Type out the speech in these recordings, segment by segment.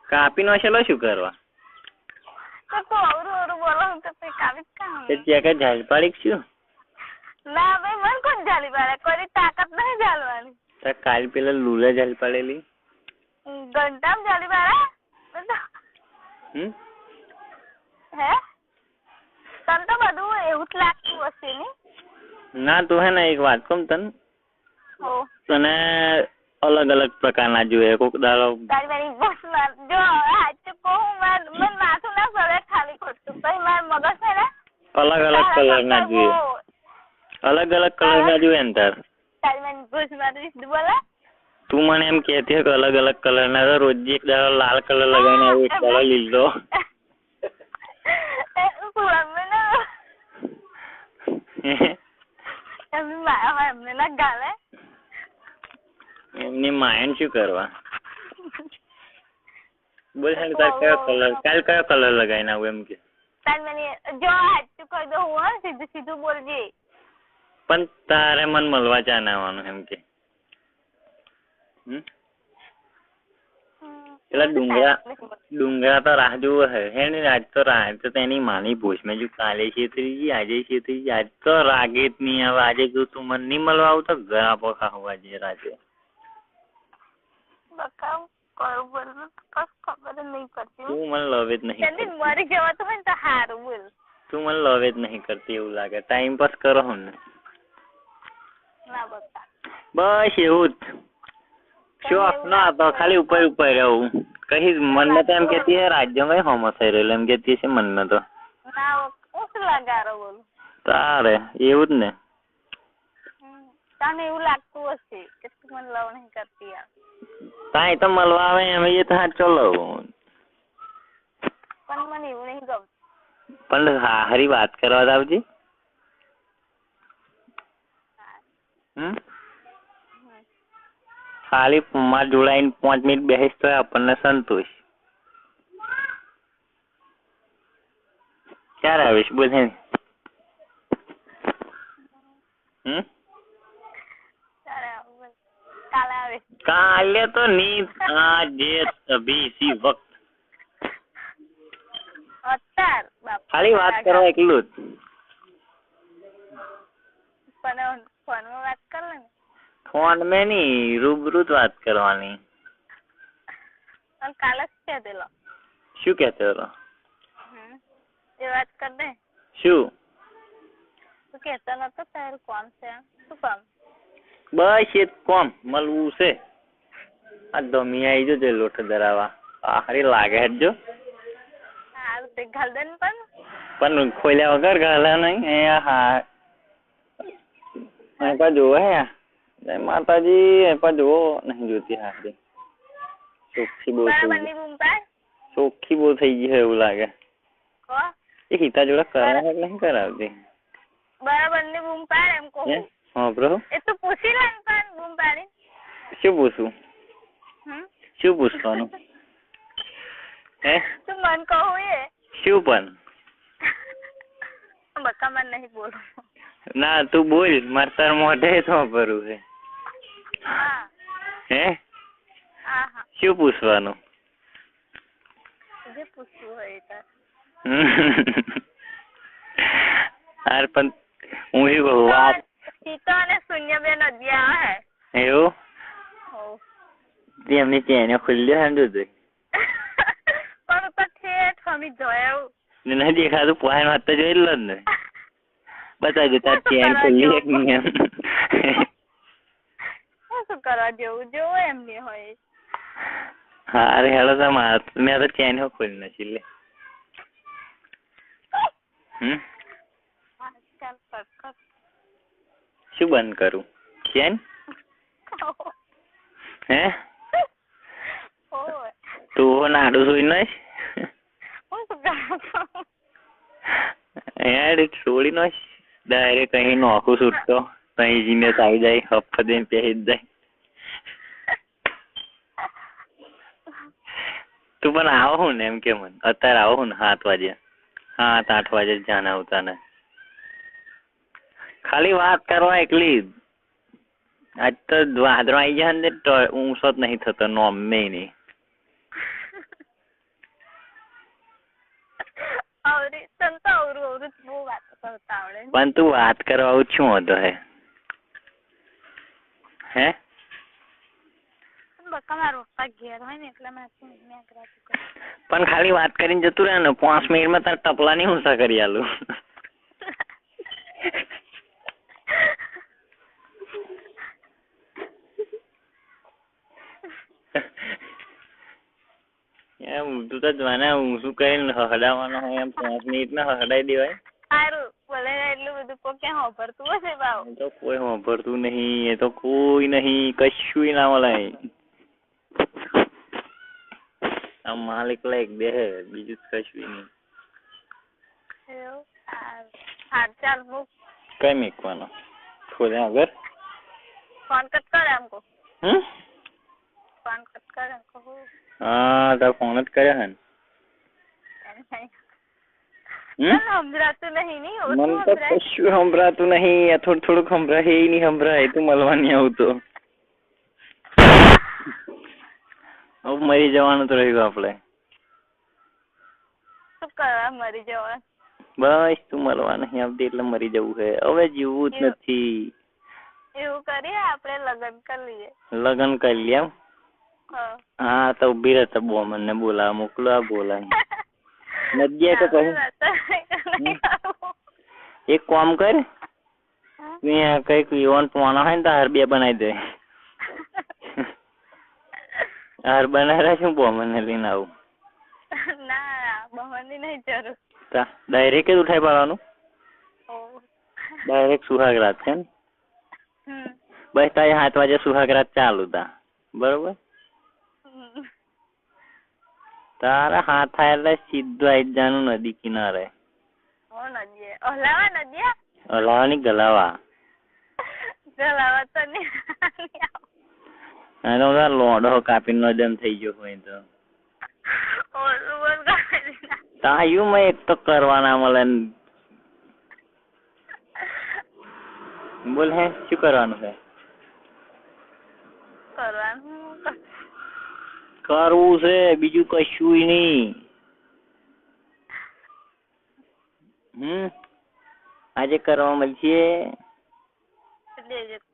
કાપી નાખેલો શું કરવા? તો તું અવરું બોલો તો પછી કાપી કામ. તે ત્યાં ઝાલ પાડી શું? ના ભાઈ મને કોણ ઝાલી પાડે, કોઈ તાકાત નહીં ઝાલવાની. તો કાલ પેલા લુલા ઝાલ પાડેલી. ઘંટામ ઝાલી પાડે? હે? તને તો બધું એવું જ લાગતું હશે ને? ના તું હે ને એક વાત કહું તને. તને અલગ અલગ પ્રકારના જોઈએ. કોક દાડો તારી મારી બસ માર જો સાચું કહું મને માથું ના ફરે ખાલી ખોટું. પછી મારું મગજ છે ને અલગ અલગ કલરના જોઈએ. અલગ અલગ કલરના જોઈએ ને તાર. તારી મારી બસ મારી બોલે. તું મને એમ કહેતી કે અલગ અલગ કલરના રોજ એક દાડો લાલ કલર લગાવીને આવું, એક દાડો લીલો. એમને ના ગાલે. એમની માયન શું કરવા? બોલ તાર કયો કલર, કાલ કયો કલર લગાવીને આવું એમ કે. તાર મને જો સાચું કહી દઉં હું સીધું સીધું બોલજે. પણ તારે મને મળવા ચાને આવવાનું એમ કે. પેલા ડુંગરા તો રાહ જોવો હે ને? આજ તો તેની માની ભૂસ મેં જો કાલે છેતરી આજે છેતરી, આજ તો રાગે જ નહીં આવે. આજે જો તું મને નહીં મળવા આવું તો ઘર આપો ખાવા જે રાતે. તું મને લવ જ નહીં. મરી જવાતું હોય ને તો સારું બોલ. તું મને લવ જ નહીં કરતી એવું લાગે. ટાઈમ પાસ કરો હમ ને. બસ એવું જ. શોખ ના તો ખાલી ઉપર ઉપર રહું. કઈ મનમાં તો એમ કેતી હે રાજ્યમાં હોમો થઈ રહેલો એમ કેતી છે મનમાં તો. તારે એવું જ ને. તને એવું લાગતું હશે કે તું મને લવ નહીં કરતી. તાઈ તો મળવા આવે એમ એ તો ચલો. પણ મને એવું નહીં ગમતું. પણ હા હરી વાત કરવા આવજે. ખાલી માર જોડાઈને 5 મિનિટ બેસીશ તો આપણને સંતોષ. ક્યારે આવીશ બોલ હે? કાલે તો નહીં, આજે અભી ઇસી વક્ત. ખાલી વાત કરવા એકલું જ. પણ ફોનમાં વાત કર લે ને. ફોન મેં નહીં, રૂબરૂ જ વાત કરવાની. કાલે શું કહેતો? શું કહેતો હતો? એ વાત કર દે. શું? તું કહેતો નતો તારું કોમ છે? શું કામ? બસ એ કોમ મળવું છે. આ ધમી આવી જજો લોટ ધરાવા. હારી લાગે હે જો. હારું તે ઘાલ દે ને પણ ખોલ્યા વગર ઘાલા નહીં. હા એ જોવે હે. જય માતાજી. એ જુઓ નહીં જોતી હારી. ચોખ્ખી બહુ થઈ ગઈ. ચોખ્ખી બહુ થઈ ગઈ એવું લાગે. એ હિતા જોડે કરાવે નહીં કરાવતી. બરાબર ની બૂમ પાડ એમ કહું. હા બ્રો. એ તો પૂછી લે પણ બૂમ પાડી. શું પૂછું? શું પૂછવાનું? હે તું મન કહું એ શું પણ? બકા મન નહીં બોલું. ના તું બોલ. મારે તાર મોઢે તો ભરું છે. હે શું પૂછવાનું? જે પૂછવું હોય તાર. હાર પણ હું એવું વાત સીતો અને શૂન્યબેન અધ્યા હે. એવું? એમની ચેનો ખુલ્લી હે ને જોઈ. પણ તો ઠેઠ હમી જોયું. નહીં દેખાતું. પોહાણ વાત તો જોઈ લો ને. બતાવજો તાર ચેન ખુલ્લી એક નહીં એમ. શું કરવા જેવું જોવું એમની હોય. હા રે હેલો તો માર મેં તો ચેન ખોલી નથી લે. શું બંધ કરું? ચેન? હે તું નાડું સુઈ નઈ છોડી નો ડાયરેક્ટ કहीं નોખું છૂટતો કहीं જીને આવી જાય હફ દઈને પહેરી જાય. તું પણ આવો હું ને એમ કે મને અત્યારે આવો હું ને 7 વાગે 7-8 વાગે જાને આવતા ને ખાલી વાત કરવા એકલી. આજ તો વાદળો આવી જાય ને ઊંચો જ નહીં થતો નોમ નહીં. બહુ વાતો કરતા આવડે. પણ તું વાત કરવા શું હતો હે બકા મારા પપ્પા ઘેર હોય ને એટલે મેં પણ ખાલી વાત કરીને જતું રહે ને 5 મિનિટમાં તાર ટપલા ની ઊંચા કરી આલું. એમ તું તો જાણે ઊંચું કરીને હડાવવાનો હોય એમ 5 મિનિટમાં હડાઈ દેવાય. સારું બોલે એટલું બધું કોઈ ક્યાં વાપરતું હશે બાવ. તો કોઈ વાપરતું નહીં, એ તો કોઈ નહીં, કશું ના મળે. આ માલિક લાયક બે હે, બીજું કશું નહીં. હા ચાલ મૂક. કઈ મૂકવાનો થોડે આગળ ફોન કટ કરે એમ કહું. ફોન કટ કરે એમ કહું. હા તાર ફોન જ કર્યા હે ને. સંભળાતું નહીં નહીં મને તો કશું સંભળાતું નહીં. થોડુંક સંભળાય એ નહીં સંભળાય. તું મળવા નહીં આવતો. હવે મરી જવાનું તો રહ્યું આપડે. શું કરવા મરી જવાનું? બસ તું મળવા નહીં આવતી એટલે મરી જવું છે. હવે જીવવું જ નથી. એવું કરીએ આપણે લગ્ન કરી લઈએ. લગ્ન કરી લઈએ એમ? હા તો ઉભી રહેતા બો મને બોલા મોકલો આ બોલા નદીએ તો કહું એક કામ કર તું કઈક યુવાન પોણા હોય ને તો હાર બે બનાવી દે. હાર બનાવ્યા શું બો મને લઈને આવું? ના બહવાની નહીં જરૂર. ડાયરેક્ટ જ ઉઠાઈ પાડવાનું? ડાયરેક્ટ સુહાગ રાત છે ને? બસ તારે 7 વાગે સુહાગ રાત ચાલુ તા બરોબર? તારા હાથ થાય એટલે સીધું આવી જવાનું નદી કિનારે. હલાવા ની ગલાવા. ગલાવા તો નહીં. લોડો કાપી નો જમ થઈ ગયો હોય તો તાયું મેં એક તો કરવાના મળે. બોલ હે શું કરવાનું છે? કરવું છે બીજું કશું નહીં. આજે કરવા મળશે.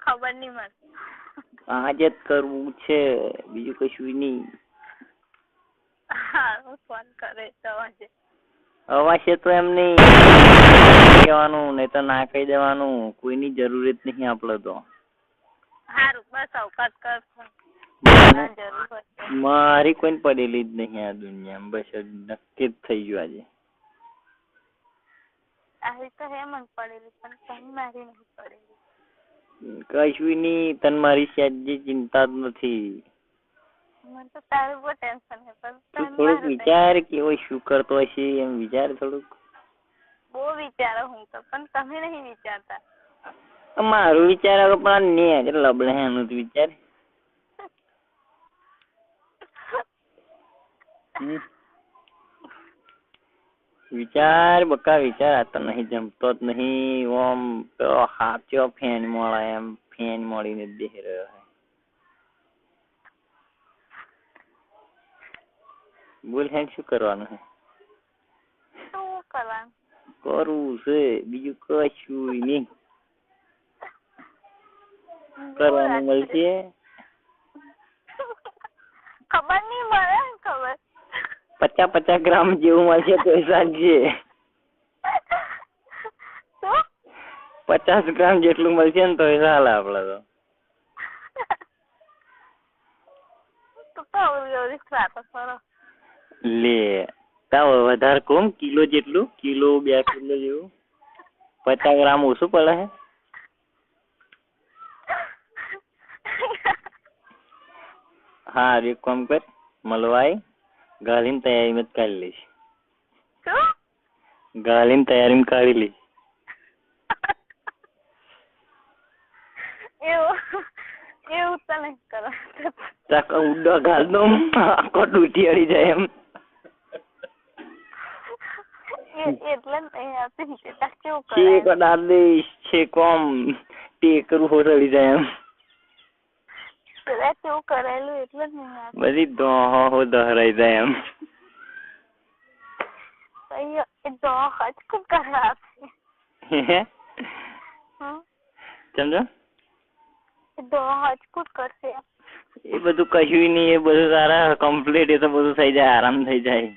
ખબર નહીં મને. આજે જ કરવું છે બીજું કશું નહીં. ફોન કરે અવાજ તો એમ નહીં કહેવાનું નહીં તો ના કહી દેવાનું. કોઈની જરૂરત નહીં આપડે તો. સારું બસ અવકાશ કર. મારી કોઈ પડેલી જ નહીં આ દુનિયામાં. બસ નક્કી જ થઈ ગયું આજે. આવી તો હે મને પડેલી પણ તને મારી નહીં પડેલી. કશું નહીં તને મારી સહેજે ચિંતા જ નથી. મને તો તારું બહુ ટેન્શન છે પણ થોડુંક વિચાર કેવો શું કરતો હશે એમ વિચાર થોડુંક. બહુ વિચારો હું તો પણ તમે નહીં વિચારતા. મારું વિચાર પણ ને લબડે એનું જ વિચાર. વિચાર બકા વિચાર આ તો નહીં જમતો જ નહીં. ઓમ હાથો ફેન મળે એમ ફેન મળીને જ દેખ રહ્યો છે. બોલ હે શું કરવાનું છે? શું કરવાનું? કરવું છે બીજું કશું નહીં. કરવાનું મળશે. ખબર નહીં મળે ખબર. 50 ગ્રામ જેવું મળશે તો સાંજે. 50 ગ્રામ જેટલું મળશે ને તો ચાલે આપડે તો. લે તાવ વધારે કોમ કિલો જેટલું કિલો 2 કિલો જેવું 50 ગ્રામ ઓછું પડે હે. હા એક કામ કર મળવાય ગાલીને તૈયારીમાં જ કાઢી લઈશ. ગાલીને તૈયારીમાં કાઢી લઈશ. એવું તો નહીં કરો. ઉડો ગાલ દો આખો ડૂટી અડી જાય એમ. એટલે છેક ડાળ દઈશ છેક આમ ટેકરું હોરડી જાય એમ. કેવું કરેલું એટલે જ નહીં બધી દહરાઈ જાય એમ. અయ్యో એ તો હચકું કરવા હે સમજો એ તો હચકું કરશે એ બધું કશું નહીં, એ બધું તારા કમ્પ્લીટ, એ તો બધું થઈ જાય, આરામ થઈ જાય.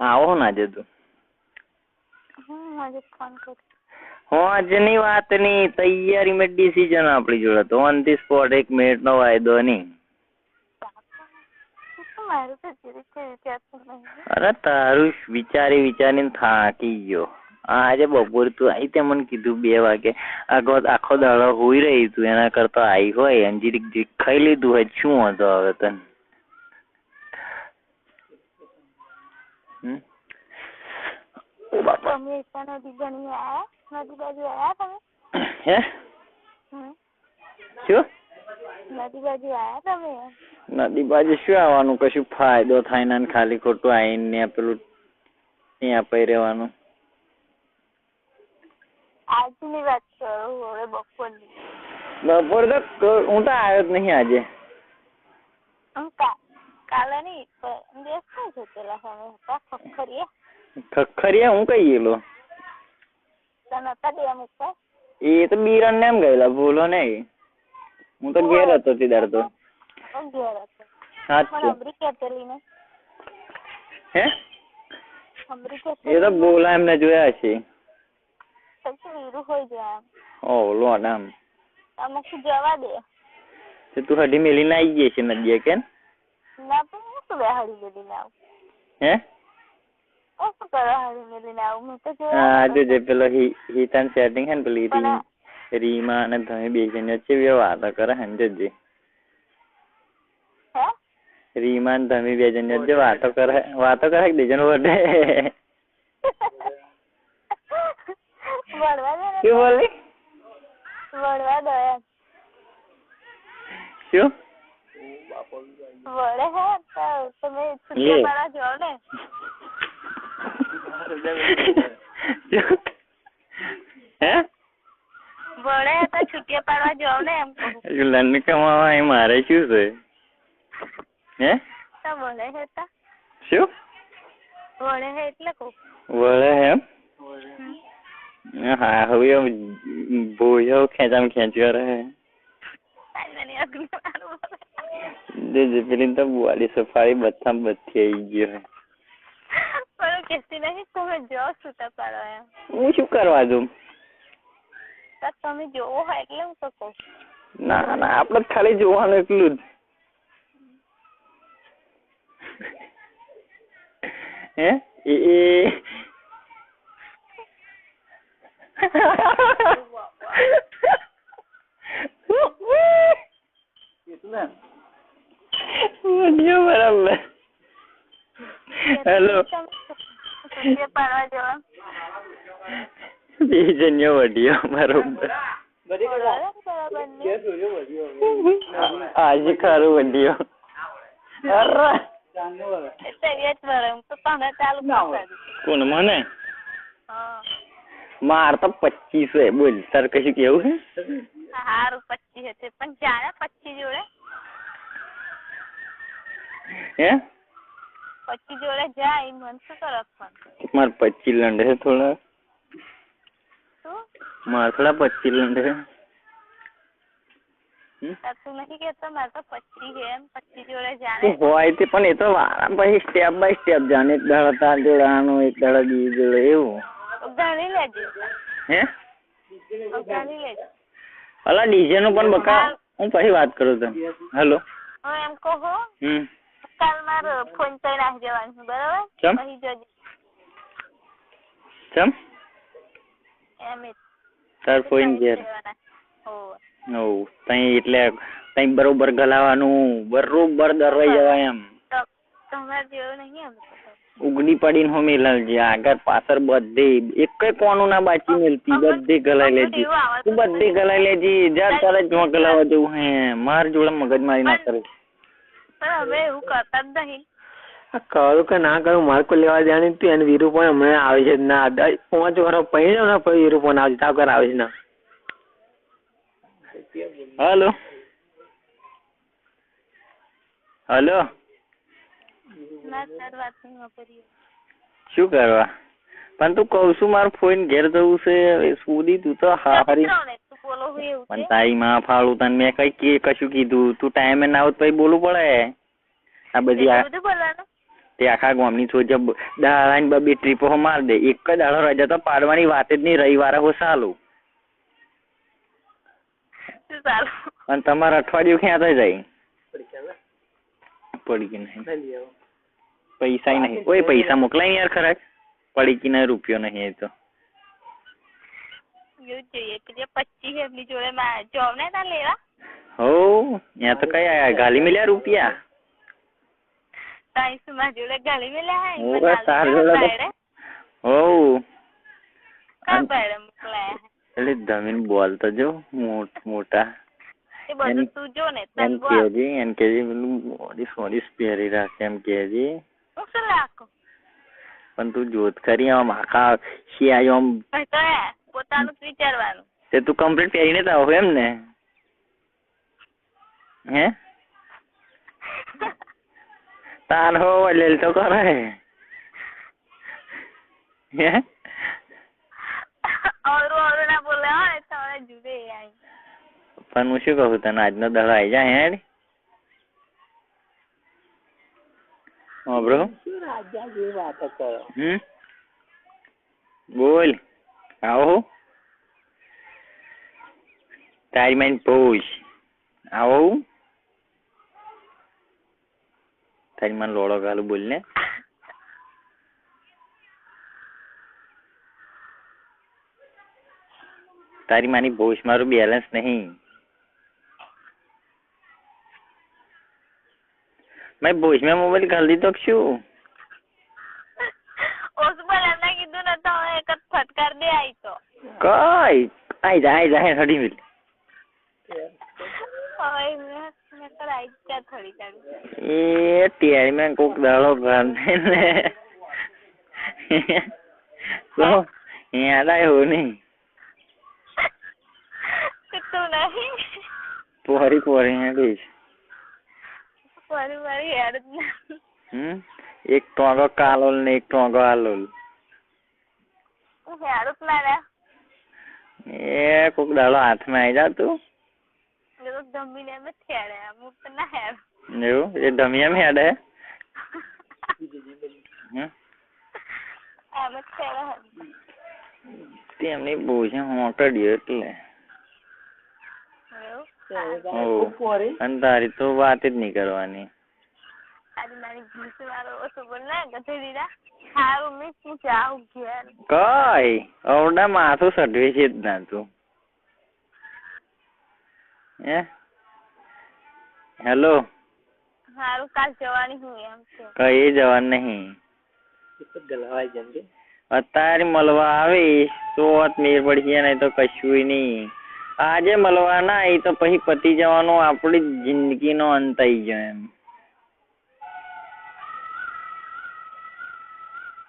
આવો ને આજે તું આજે ફોન કર. આજની વાતની તૈયારીમાં ડિસિઝન આપણી જોડે તો ઓન ધી સ્પોટ, 1 મિનિટનો વાયદો નહીં. અરે તારું વિચારીને થાકી ગયો. આજે બપોર તું આવી તે મને કીધું 2 વાગે, આખો દાડો હોઈ રહી તું, એના કરતા આવી હોય અંજીરી ખાઈ લીધું હોય, શું હતો હવે તને? નદી બાજુ શું આવવાનું? કશું ફાયદો થાય ને ખાલી ખોટું આવીને પેલું ત્યાં પઈ રહેવાનું. આજની વાત કરું, હવે બપોરની. બપોર તો હું તો આવ્યો જ નહીં આજે. કાલે નહીં પેલા ખખરિયા હું કઈ ગયેલો? એ તો બિરણ ને એમ ગયેલા, ભૂલો નહીં. હું તો ઘેર હતો તીદાર તો. હે એ તો બોલા એમને જોયા છે. લોટ આમ જવા દે તું હડી મેલીને આવી ગઈ છે નદીએ કે? હે જોજે પેલો હિતાન સેટિંગ હે ને પેલી રીમા અને તમે 2 જણ વચ્ચે વાતો કરે હે ને જોજે. રીમા ને તમે 2 જણ વચ્ચે વાતો કરે 2 જણ વડે. શું બોલી? વળવા દો શું વળે હે તમે છૂટિયા પાડવા જાઓ ને? હે વળે તો છૂટિયા પાડવા જાઓ ને એમ કહું. લંડ કમાવા મારે શું છે? હે તો વળે હે તા શું વળે હે એટલે કહું. વળે એમ? હા હવે ભૂયો ખેંચ્યો રહે. પેલી તો બુવાડી સફારી બથામ બથી આવી ગયો. પણ કેસી નહીં તમે જો છૂટા પાડો એમ. હું શું કરવા દઉં? તમે જોવો હોય એટલે હું તો કહું. ના ના આપડે ખાલી જોવાનું એટલું જ. હે બરાબર. હેલો 2 જણ્યો વઢિયો બરોબર. આજે ખરું વઢિયો. કોણ મને? માર તો 25 બોલ. તાર કશું કેવું છે? હારું 25 હશે પણ જાણે 25 જોડે હે 25 જોડે જાય મન શું કરો? માર 25 લંડ છે થોડા. શું માર થોડા 25 લંડ છે. તું નથી કેતો મારે તો 25 છે એમ? 25 જોડે જાણે હોય તે પણ એ તો વારા પછી સ્ટેપ બાય સ્ટેપ જાણે. 1 દાડો તાર જોડે આનો, 1 દાડો બીજી જોડે એવું. ગાડી લેજે. હે ગાડી લેજે. અલા ડીજે નું પણ બકા હું પછી વાત કરું તને. હેલો હું એમ કહું કાલ મારો ફોન તો નાખી જવાનું બરાબર? પછી જોજે. ચમ એમ તાર ફોન ઘેર? તઈ એટલે તઈ બરોબર ગલાવાનું, બરોબર દરવાઈ જવાય એમ. તમારે જેવું નહીં એમ ઉગડી પડીને હો મેલાવજે. આગળ પાછળ બધે એક કોનું ના બાચી મેલતી, બધે ગલાઈ લેજે. તું બધે ગલાઈ લેજે. જા તારે જ ગલાવા જવું હે. માર જોડે મગજ મારી ના કરે. હવે એવું કરતા જ નહીં. કરું કે ના કરું મારે કોઈ લેવા દેવાની તું. એને વીરુ પણ હમણાં આવે છે ના 5 વર્ષ પહેરી જાવ ને પછી વીરુ પણ આવે છે. તાવ કર આવે છે ના. હેલો હલો ના તાર વાત નહીં વાપરી શું કરવા પણ તું કહું છું મારું ફોન ઘેર જવું છે સુધી તું તો હારી તું બોલો હું એવું પણ તારી માં ફાળું તને મેં કશું કીધું તું ટાઈમે ના આવું પછી બોલવું પડે આ બધી બધું બોલવાનું તે આખા ગામની સોચ દાડાની બબે ટ્રીપો માર દે એક જ દાડો રજા તો પાડવાની વાત જ નહીં રવિવારે હો સાલું અને તમારે અઠવાડિયું ક્યાં થઈ જાય પડી કે નહીં પૈસા નહીં કોઈ પૈસા મોકલાય યાર ખરા પડી કે નહીં રૂપિયો નહીં એ તો એવું જોઈએ કે 25 એમની જોડે જોબ ને ના લેવા હો ત્યાં તો કઈ ગાલી મળ્યા રૂપિયા માં જોડે ગાલી મળ્યા હો મોકલાયા એટલે જમીન બોલતો જો મોટા એ બધું તું જો ને એમ કેજી પેલું મોડી પહેરી રાખે એમ કેજી શું રાખો પણ તું જોત ખરી આમ આખા શિયાળો આમ પોતાનું જ વિચારવાનું તે તું કમ્પ્લીટ પહેરીને તો આવો એમ ને હે તાર હો લેલ તો કરે હે ઓરું ના બોલે હોય તો જુદે આઈ પણ હું શું કહું તને આજનો દડો આવી જાય હેડ હા બ્રો બોલ આવો તારી માઇન પૂછ આવો તારી માન લોડો ગાલું બોલ ને તારી માની ભોજ મારું બેલેન્સ નહીં મેં ભોજ में मोबाइल कर दी तो क्यों उस पर हमने કીધું ને તો એક જ ફટકાર દે આઈ તો કઈ આઈ જાય હડી મિલ ઓય મેં કરાઈ ક્યાં થોડી કાઢી એ ટેરી में કોક દાડો ગાંધે ને તો યાદ આવ્યો નહીં તું નહીં પોરી હેડીશ પોરી હેડ એક ટોગો કાલોલ ને એક ટોગો આલોલ હેડ ના એ કોક દાડો હાથમાં આવી જા તું ધમીને એમ હેડે અમુક તો ના હેડ એવું એ ધમી એમ હેડે એમ જ હેડે તેમની બોજ મોકડ્યો એટલે અને તારી તો વાત જ નહીં કરવાની કઈ અવડા માથું સટવે છે જ ના તું હે હેલો હારું કાલ જવાની હું એમ છે કઈ જવાનું નહીં અત્યારે મળવા આવીશ તો મેર પડી નહીં તો કશું નહીં આજે મળવા ના આવી તો પછી પતી જવાનું આપણી જિંદગીનો અંત આવી ગયો એમ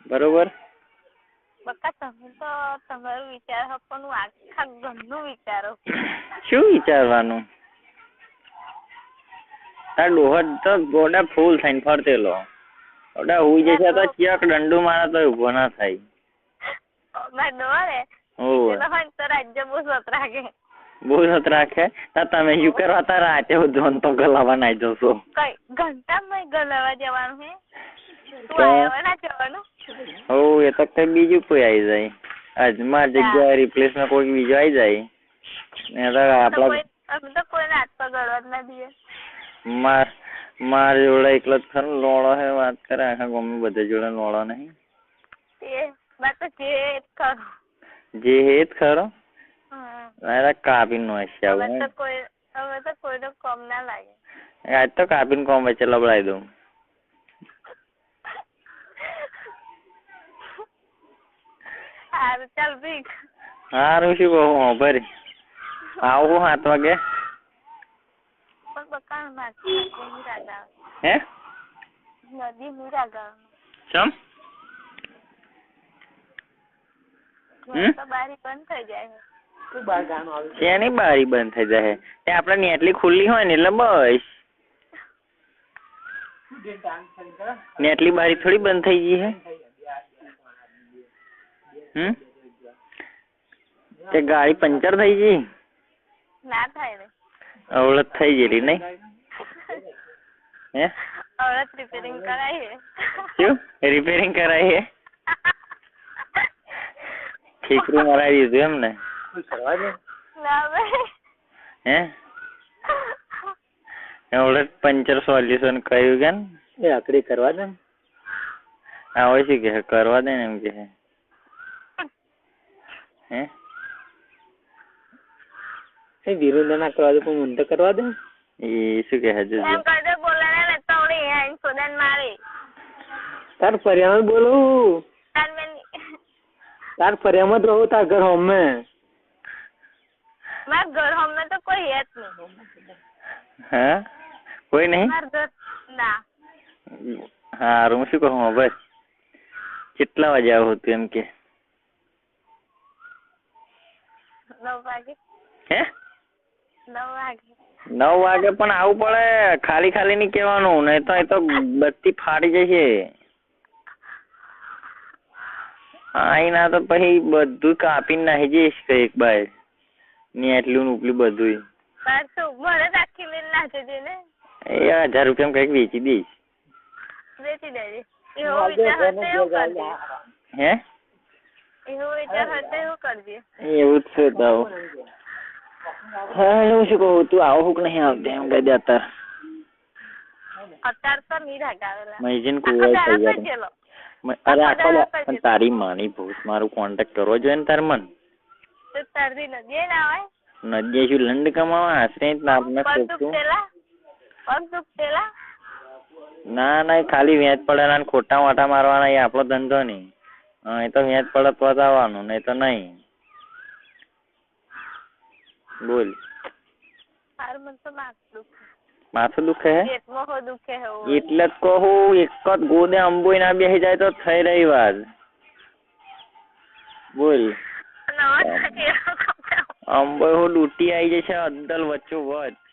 બરોબર બકા તમે તો તમારું વિચાર પણ આખા ઘરનું વિચારો શું વિચારવાનું તાર ડોહર તો ગોડા ફૂલ થઈને ફરતેલો ઓડા હુઈ જશે તો ચિયાક દંડુ મારે તો ઉભો ના થાય બહુ સત રાખે તમે શું કરવા તાર રાતે જોન તો ગલાવા ના જશો કઈ ઘંટામાં ગલાવા જવાનું હે હો એ તો કઈ બીજું કોઈ આવી જાય આજ માર જગ્યાએ રિપ્લેસમાં કોઈ બીજો આવી જાય માર જોડે એકલો જ ખરો લોડો હે વાત કરે આખા ગામમાં બધા જોડે લોડો નહીં જે હેત ખરો કાપી નો હશે આજ તો કાપીને કોમ વચ્ચે લબડાઈ દઉં હારું શું કહું ભરી આવું 7 વાગે હે ચમ બારી બંધ થઈ જાય એની બારી બંધ થઈ જાય તે આપડે નેટલી ખુલ્લી હોય ને એટલે બસ ને એટલી બારી થોડી બંધ થઈ ગઈ હે. તે ગાડી પંચર થઈ ગઈ ના થાય ને અવળત થઈ ગયેલી નહીં હે અવળત રિપેરિંગ કરાઈ હે શું રિપેરિંગ કરાઈ હે ઠીકરું મરાવી દીધું એમ ને ના ભાઈ હે અવળત પંચર સોલ્યુશન કહ્યું કે એ આકડી કરવા દે આવે છે કે કરવા દે ને એમ કે હે વિરુદ્ધ ના કરવા દે પણ મને કરવા દે એ શું કે હજુ એમ કદે બોલાને ને તોડી હે સોદન મારી તાર ફરિયામાં બોલું તાર ફરિયામાં રહો તાર ઘર હોમે માર ઘર હોમે તો કોઈ હે જ નહીં હા કોઈ નહીં માર ઘર ના હારું શું કહું બસ કેટલા વાગે આવું હતું એમ કે 9 વાગે હે 9 વાગે 9 વાગે પણ આવું પડે ખાલી ખાલી નહીં કહેવાનું નહીં તો એ તો બત્તી ફાટી જશે આઈ ના તો પછી બધું કાપીને નાખી જઈશ કઈક બાય ને એટલું ને ઉપલું બધું પાછું મને રાખી લઈને નાખી દે ને એ 1000 રૂપિયા કઈક વેચી દઈશ વેચી દેજે એવો વિચાર હતો એવું કરજે હે એવો વિચાર હતો એવું કરજે એવું જ છે તો હા હું શું કહું તું આવો હુક નહીં આવતી એમ કહી દે અત્યારે તો નહીં રાગાવેલા મૈજીન કુવાય તૈયાર અરે આખો પણ તારી માની ભૂત મારું કોન્ટેક્ટ કરવો જોઈએ ને તાર મન તો તારી નદી ના આવે નદી શું લંડ કમાવા આશરે આપને પગ દુખતેલા ના ના ખાલી વેચ પડેલા ને ખોટા વાટા મારવાના એ આપણો ધંધો નહીં એ તો વેચ પડે તો જ આવવાનું નહીં તો નહીં બોલ માથું દુખે હે એટલે જ કહું એક જ ગોદે અંબોઈ ના બેસી જાય તો થઈ રહી વાત બોલ અંબોઈ હું ડૂટી આવી જશે અદ્દલ વચ્ચો વચ